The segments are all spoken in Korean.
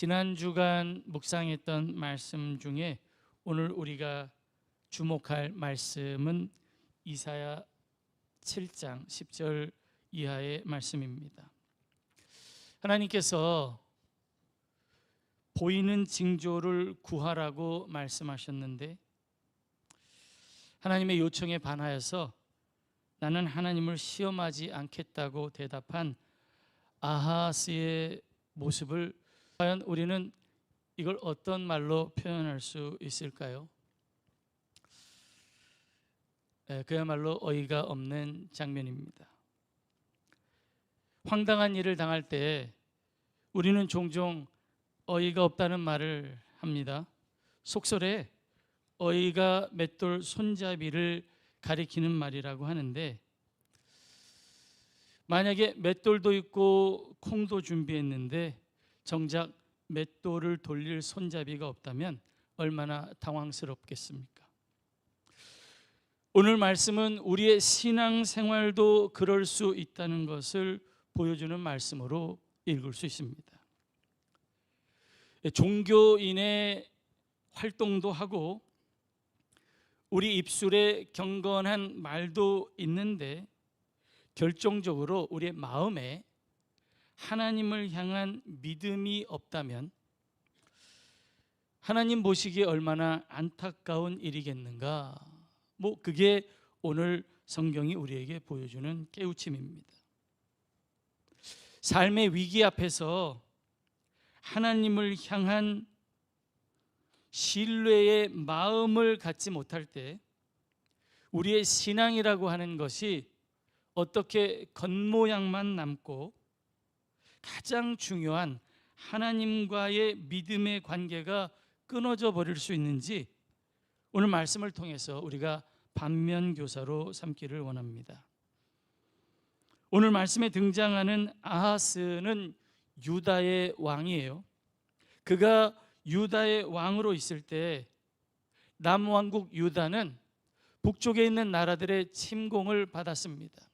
지난 주간 묵상했던 말씀 중에 오늘 우리가 주목할 말씀은 이사야 7장 10절 이하의 말씀입니다. 하나님께서 보이는 징조를 구하라고 말씀하셨는데 하나님의 요청에 반하여서 나는 하나님을 시험하지 않겠다고 대답한 아하스의 모습을 과연 우리는 이걸 어떤 말로 표현할 수 있을까요? 그야말로 어이가 없는 장면입니다. 황당한 일을 당할 때 우리는 종종 어이가 없다는 말을 합니다. 속설에 어이가 맷돌 손잡이를 가리키는 말이라고 하는데, 만약에 맷돌도 있고 콩도 준비했는데 정작 맷돌을 돌릴 손잡이가 없다면 얼마나 당황스럽겠습니까? 오늘 말씀은 우리의 신앙생활도 그럴 수 있다는 것을 보여주는 말씀으로 읽을 수 있습니다. 종교인의 활동도 하고 우리 입술에 경건한 말도 있는데 결정적으로 우리의 마음에 하나님을 향한 믿음이 없다면 하나님 보시기에 얼마나 안타까운 일이겠는가. 그게 오늘 성경이 우리에게 보여주는 깨우침입니다. 삶의 위기 앞에서 하나님을 향한 신뢰의 마음을 갖지 못할 때 우리의 신앙이라고 하는 것이 어떻게 겉모양만 남고 가장 중요한 하나님과의 믿음의 관계가 끊어져 버릴 수 있는지 오늘 말씀을 통해서 우리가 반면교사로 삼기를 원합니다. 오늘 말씀에 등장하는 아하스는 유다의 왕이에요. 그가 유다의 왕으로 있을 때 남왕국 유다는 북쪽에 있는 나라들의 침공을 받았습니다.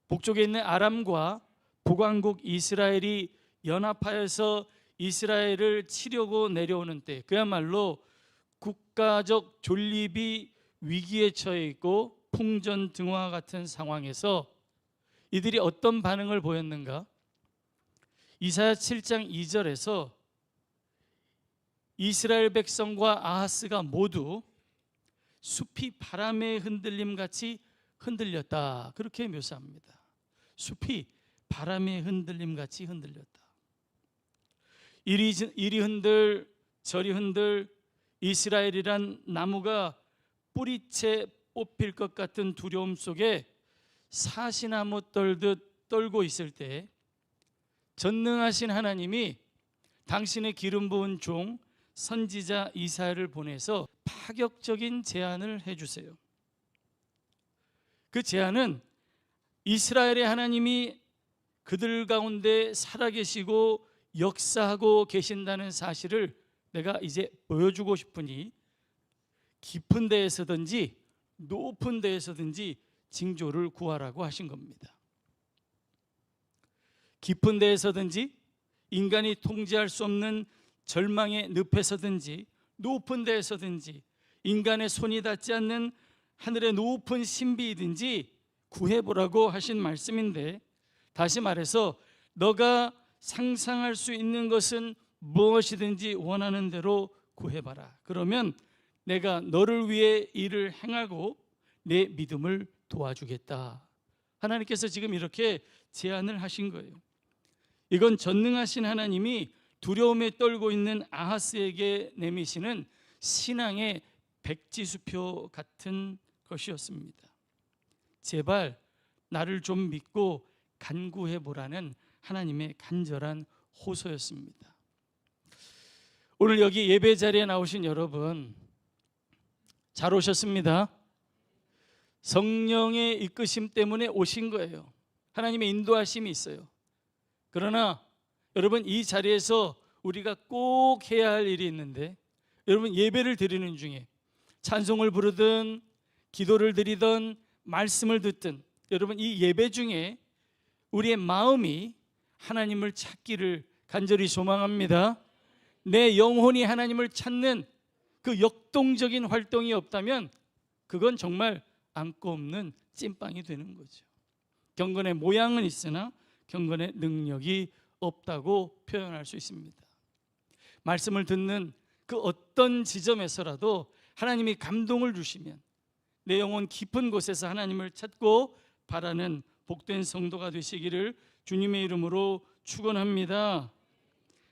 북쪽에 있는 아람과 북왕국 이스라엘이 연합하여서 이스라엘을 치려고 내려오는 때, 그야말로 국가적 존립이 위기에 처해 있고 풍전등화 같은 상황에서 이들이 어떤 반응을 보였는가? 이사야 7장 2절에서 이스라엘 백성과 아하스가 모두 숲이 바람의 흔들림 같이 흔들렸다, 그렇게 묘사합니다. 숲이 바람의 흔들림 같이 흔들렸다. 이리 흔들 저리 흔들 이스라엘이란 나무가 뿌리채 뽑힐 것 같은 두려움 속에 사시나무 떨듯 떨고 있을 때 전능하신 하나님이 당신의 기름 부은 종 선지자 이사야를 보내서 파격적인 제안을 해주세요. 그 제안은 이스라엘의 하나님이 그들 가운데 살아계시고 역사하고 계신다는 사실을 내가 이제 보여주고 싶으니 깊은 데에서든지 높은 데에서든지 징조를 구하라고 하신 겁니다. 깊은 데에서든지 인간이 통제할 수 없는 절망의 늪에서든지 높은 데에서든지 인간의 손이 닿지 않는 하늘의 높은 신비이든지 구해보라고 하신 말씀인데, 다시 말해서 너가 상상할 수 있는 것은 무엇이든지 원하는 대로 구해봐라. 그러면 내가 너를 위해 일을 행하고 내 믿음을 도와주겠다. 하나님께서 지금 이렇게 제안을 하신 거예요. 이건 전능하신 하나님이 두려움에 떨고 있는 아하스에게 내미시는 신앙의 백지수표 같은 것이었습니다. 제발 나를 좀 믿고 간구해보라는 하나님의 간절한 호소였습니다. 오늘 여기 예배 자리에 나오신 여러분 잘 오셨습니다. 성령의 이끄심 때문에 오신 거예요. 하나님의 인도하심이 있어요. 그러나 여러분, 이 자리에서 우리가 꼭 해야 할 일이 있는데, 여러분 예배를 드리는 중에 찬송을 부르든 기도를 드리든 말씀을 듣든 여러분 이 예배 중에 우리의 마음이 하나님을 찾기를 간절히 소망합니다. 내 영혼이 하나님을 찾는 그 역동적인 활동이 없다면 그건 정말 안고 없는 찐빵이 되는 거죠. 경건의 모양은 있으나 경건의 능력이 없다고 표현할 수 있습니다. 말씀을 듣는 그 어떤 지점에서라도 하나님이 감동을 주시면 내 영혼 깊은 곳에서 하나님을 찾고 바라는 복된 성도가 되시기를 주님의 이름으로 축원합니다.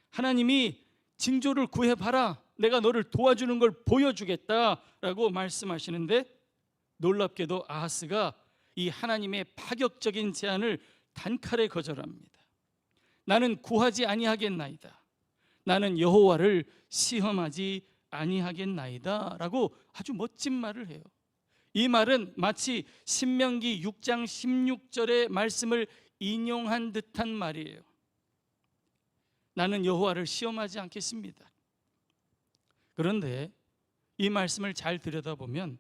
하나님이 징조를 구해봐라, 내가 너를 도와주는 걸 보여주겠다라고 말씀하시는데, 놀랍게도 아하스가 이 하나님의 파격적인 제안을 단칼에 거절합니다. 나는 구하지 아니하겠나이다. 나는 여호와를 시험하지 아니하겠나이다 라고 아주 멋진 말을 해요. 이 말은 마치 신명기 6장 16절의 말씀을 인용한 듯한 말이에요. 나는 여호와를 시험하지 않겠습니다. 그런데 이 말씀을 잘 들여다보면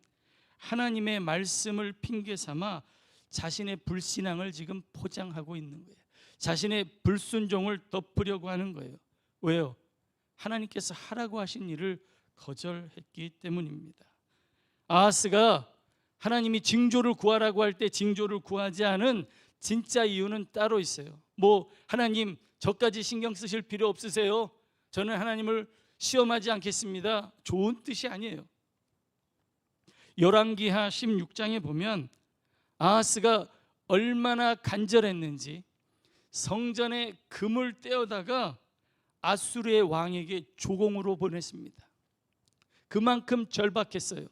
하나님의 말씀을 핑계 삼아 자신의 불신앙을 지금 포장하고 있는 거예요. 자신의 불순종을 덮으려고 하는 거예요. 왜요? 하나님께서 하라고 하신 일을 거절했기 때문입니다. 아하스가 하나님이 징조를 구하라고 할 때 징조를 구하지 않은 진짜 이유는 따로 있어요. 하나님 저까지 신경 쓰실 필요 없으세요. 저는 하나님을 시험하지 않겠습니다. 좋은 뜻이 아니에요. 열왕기하 16장에 보면 아하스가 얼마나 간절했는지 성전에 금을 떼어다가 아수르의 왕에게 조공으로 보냈습니다. 그만큼 절박했어요.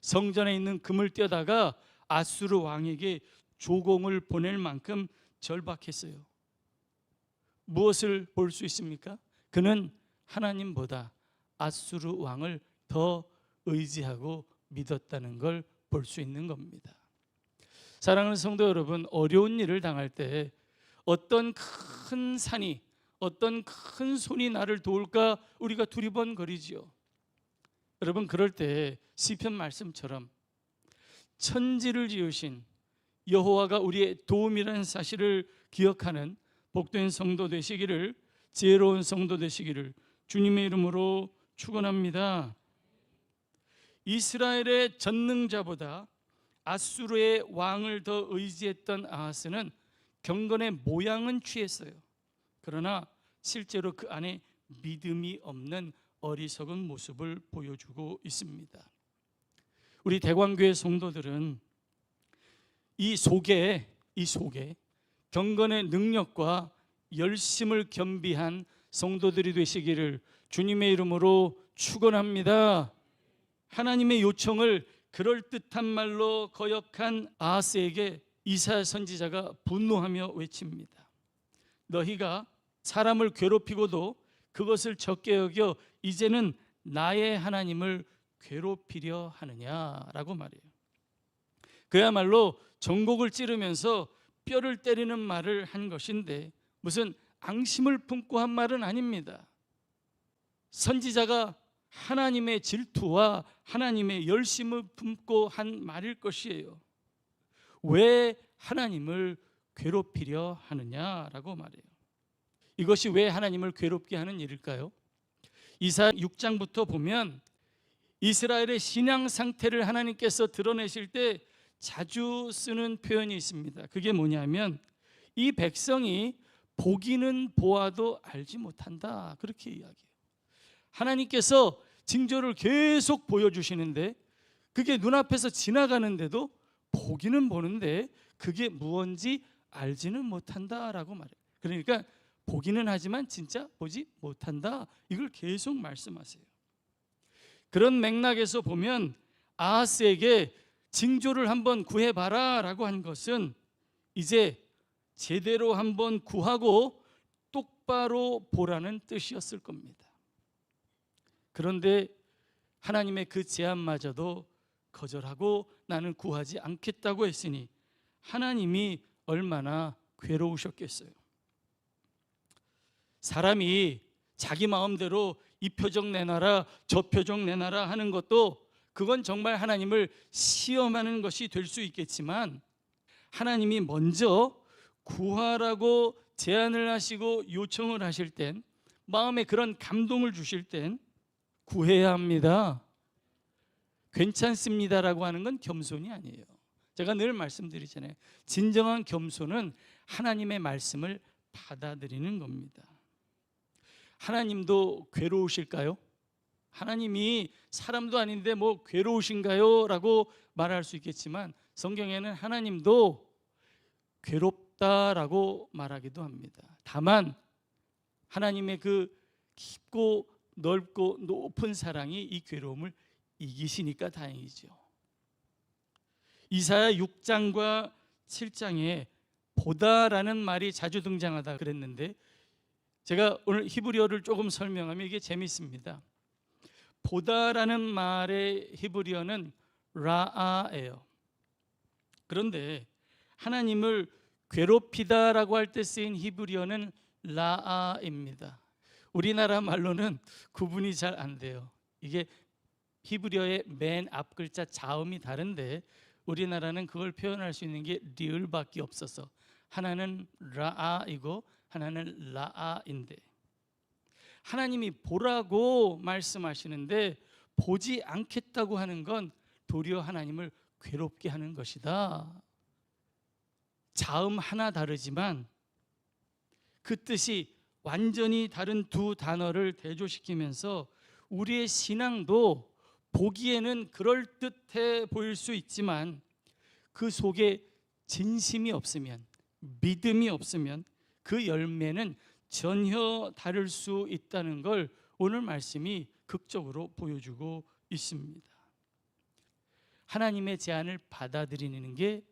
성전에 있는 금을 떼어다가 아수르 왕에게 조공을 보낼 만큼 절박했어요. 무엇을 볼 수 있습니까? 그는 하나님보다 아수르 왕을 더 의지하고 믿었다는 걸 볼 수 있는 겁니다. 사랑하는 성도 여러분, 어려운 일을 당할 때 어떤 큰 산이, 어떤 큰 손이 나를 도울까 우리가 두리번거리지요. 여러분, 그럴 때 시편 말씀처럼 천지를 지으신 여호와가 우리의 도움이라는 사실을 기억하는 복된 성도 되시기를, 지혜로운 성도 되시기를 주님의 이름으로 축원합니다. 이스라엘의 전능자보다 아수르의 왕을 더 의지했던 아하스는 경건의 모양은 취했어요. 그러나 실제로 그 안에 믿음이 없는 어리석은 모습을 보여주고 있습니다. 우리 대광교회 성도들은 이 속에 경건의 능력과 열심을 겸비한 성도들이 되시기를 주님의 이름으로 축원합니다. 하나님의 요청을 그럴듯한 말로 거역한 아하스에게 이사야 선지자가 분노하며 외칩니다. 너희가 사람을 괴롭히고도 그것을 적게 여겨 이제는 나의 하나님을 괴롭히려 하느냐라고 말해요. 그야말로 전곡을 찌르면서 뼈를 때리는 말을 한 것인데 무슨 앙심을 품고 한 말은 아닙니다. 선지자가 하나님의 질투와 하나님의 열심을 품고 한 말일 것이에요. 왜 하나님을 괴롭히려 하느냐라고 말해요. 이것이 왜 하나님을 괴롭게 하는 일일까요? 이사야 6장부터 보면 이스라엘의 신앙 상태를 하나님께서 드러내실 때 자주 쓰는 표현이 있습니다. 그게 뭐냐면 이 백성이 보기는 보아도 알지 못한다, 그렇게 이야기해요. 하나님께서 징조를 계속 보여주시는데 그게 눈앞에서 지나가는데도 보기는 보는데 그게 무언지 알지는 못한다라고 말해요. 그러니까 보기는 하지만 진짜 보지 못한다, 이걸 계속 말씀하세요. 그런 맥락에서 보면 아하스에게 징조를 한번 구해봐라 라고 한 것은 이제 제대로 한번 구하고 똑바로 보라는 뜻이었을 겁니다. 그런데 하나님의 그 제안마저도 거절하고 나는 구하지 않겠다고 했으니 하나님이 얼마나 괴로우셨겠어요. 사람이 자기 마음대로 이 표정 내놔라 저 표정 내놔라 하는 것도 그건 정말 하나님을 시험하는 것이 될 수 있겠지만 하나님이 먼저 구하라고 제안을 하시고 요청을 하실 땐 마음에 그런 감동을 주실 땐 구해야 합니다. 괜찮습니다라고 하는 건 겸손이 아니에요. 제가 늘 말씀드리잖아요. 진정한 겸손은 하나님의 말씀을 받아들이는 겁니다. 하나님도 괴로우실까요? 하나님이 사람도 아닌데 뭐 괴로우신가요? 라고 말할 수 있겠지만 성경에는 하나님도 괴롭다라고 말하기도 합니다. 다만 하나님의 그 깊고 넓고 높은 사랑이 이 괴로움을 이기시니까 다행이죠. 이사야 6장과 7장에 보다라는 말이 자주 등장하다 그랬는데 제가 오늘 히브리어를 조금 설명하면 이게 재밌습니다. 보다라는 말의 히브리어는 라아예요. 그런데 하나님을 괴롭히다라고 할 때 쓰인 히브리어는 라아입니다. 우리나라 말로는 구분이 잘 안 돼요. 이게 히브리어의 맨 앞 글자 자음이 다른데 우리나라는 그걸 표현할 수 있는 게 리을밖에 없어서 하나는 라아이고 하나는 라아인데 하나님이 보라고 말씀하시는데 보지 않겠다고 하는 건 도리어 하나님을 괴롭게 하는 것이다. 자음 하나 다르지만 그 뜻이 완전히 다른 두 단어를 대조시키면서 우리의 신앙도 보기에는 그럴듯해 보일 수 있지만 그 속에 진심이 없으면, 믿음이 없으면 그 열매는 전혀 다를 수 있다는 걸 오늘 말씀이 극적으로 보여주고 있습니다. 하나님의 제안을 받아들이는 게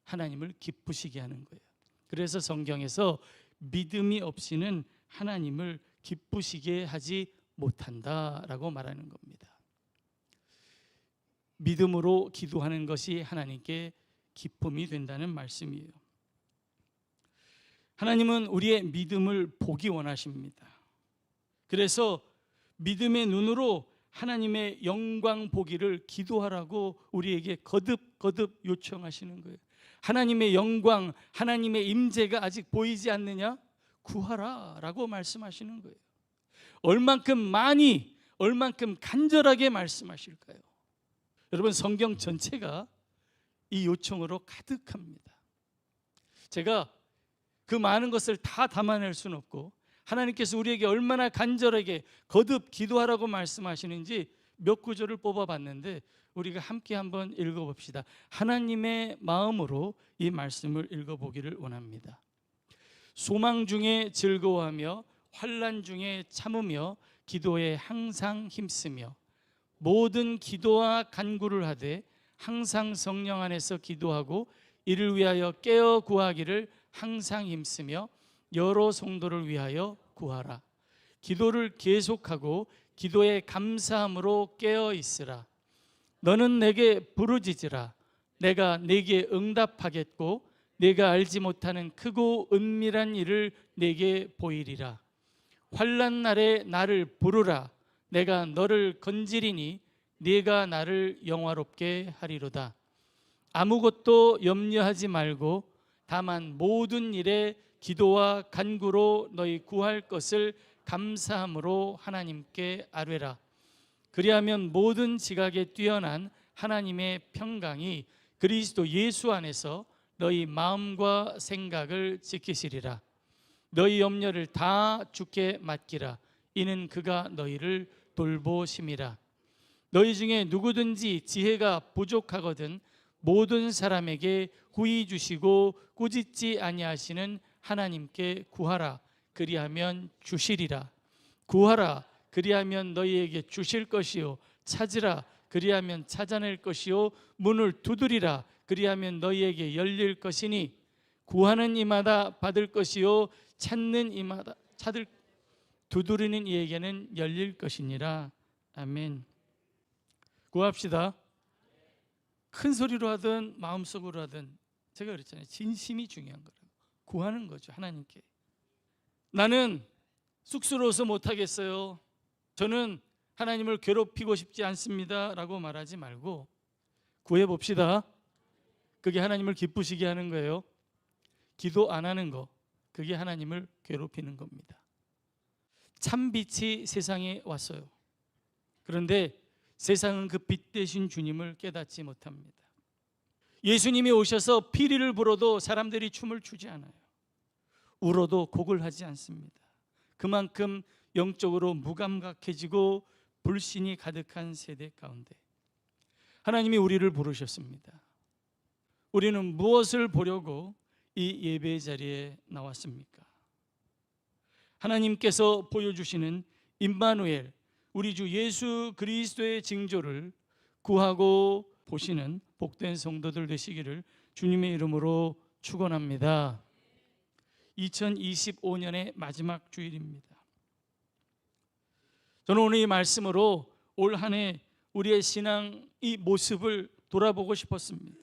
하나님을 기쁘시게 하는 거예요. 그래서 성경에서 믿음이 없이는 하나님을 기쁘시게 하지 못한다라고 말하는 겁니다. 믿음으로 기도하는 것이 하나님께 기쁨이 된다는 말씀이에요. 하나님은 우리의 믿음을 보기 원하십니다. 그래서 믿음의 눈으로 하나님의 영광 보기를 기도하라고 우리에게 거듭 요청하시는 거예요. 하나님의 영광, 하나님의 임재가 아직 보이지 않느냐? 구하라라고 말씀하시는 거예요. 얼만큼 많이, 얼만큼 간절하게 말씀하실까요? 여러분, 성경 전체가 이 요청으로 가득합니다. 제가 그 많은 것을 다 담아낼 수는 없고 하나님께서 우리에게 얼마나 간절하게 거듭 기도하라고 말씀하시는지 몇 구절을 뽑아봤는데 우리가 함께 한번 읽어봅시다. 하나님의 마음으로 이 말씀을 읽어보기를 원합니다. 소망 중에 즐거워하며 환난 중에 참으며 기도에 항상 힘쓰며 모든 기도와 간구를 하되 항상 성령 안에서 기도하고 이를 위하여 깨어 구하기를 항상 힘쓰며 여러 성도를 위하여 구하라. 기도를 계속하고 기도에 감사함으로 깨어 있으라. 너는 내게 부르짖으라. 내가 내게 응답하겠고 내가 알지 못하는 크고 은밀한 일을 내게 보이리라. 환난 날에 나를 부르라. 내가 너를 건지리니 네가 나를 영화롭게 하리로다. 아무것도 염려하지 말고 다만 모든 일에 기도와 간구로 너희 구할 것을 감사함으로 하나님께 아뢰라. 그리하면 모든 지각에 뛰어난 하나님의 평강이 그리스도 예수 안에서 너희 마음과 생각을 지키시리라. 너희 염려를 다 주께 맡기라. 이는 그가 너희를 돌보심이라. 너희 중에 누구든지 지혜가 부족하거든 모든 사람에게 후히 주시고 꾸짖지 아니하시는 하나님께 구하라. 그리하면 주시리라. 구하라. 그리하면 너희에게 주실 것이요. 찾으라. 그리하면 찾아낼 것이요. 문을 두드리라. 그리하면 너희에게 열릴 것이니 구하는 이마다 받을 것이요. 찾는 이마다 두드리는 이에게는 열릴 것이니라. 아멘. 구합시다. 큰 소리로 하든 마음속으로 하든 제가 그랬잖아요. 진심이 중요한 거라고. 구하는 거죠. 하나님께. 나는 쑥스러워서 못하겠어요. 저는 하나님을 괴롭히고 싶지 않습니다 라고 말하지 말고 구해봅시다. 그게 하나님을 기쁘시게 하는 거예요. 기도 안 하는 거, 그게 하나님을 괴롭히는 겁니다. 참빛이 세상에 왔어요. 그런데 세상은 그 빛 대신 주님을 깨닫지 못합니다. 예수님이 오셔서 피리를 불어도 사람들이 춤을 추지 않아요. 울어도 곡을 하지 않습니다. 그만큼 영적으로 무감각해지고 불신이 가득한 세대 가운데 하나님이 우리를 부르셨습니다. 우리는 무엇을 보려고 이 예배 자리에 나왔습니까? 하나님께서 보여주시는 임마누엘, 우리 주 예수 그리스도의 징조를 구하고 보시는 복된 성도들 되시기를 주님의 이름으로 축원합니다. 2025년의 마지막 주일입니다. 저는 오늘 이 말씀으로 올 한 해 우리의 신앙 이 모습을 돌아보고 싶었습니다.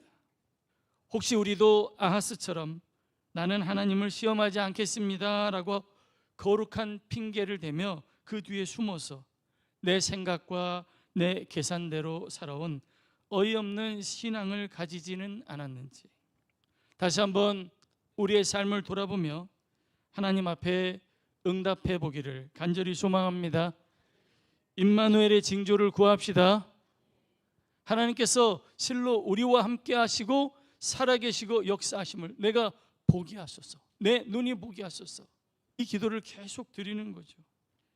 혹시 우리도 아하스처럼 나는 하나님을 시험하지 않겠습니다 라고 거룩한 핑계를 대며 그 뒤에 숨어서 내 생각과 내 계산대로 살아온 어이없는 신앙을 가지지는 않았는지 다시 한번 우리의 삶을 돌아보며 하나님 앞에 응답해 보기를 간절히 소망합니다. 임마누엘의 징조를 구합시다. 하나님께서 실로 우리와 함께 하시고 살아계시고 역사하심을 내가 보게 하소서, 내 눈이 보게 하소서, 이 기도를 계속 드리는 거죠.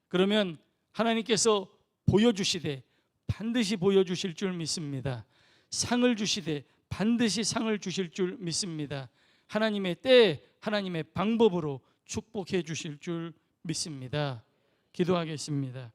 그러면 하나님께서 보여주시되 반드시 보여주실 줄 믿습니다. 상을 주시되 반드시 상을 주실 줄 믿습니다. 하나님의 때에 하나님의 방법으로 축복해 주실 줄 믿습니다. 기도하겠습니다.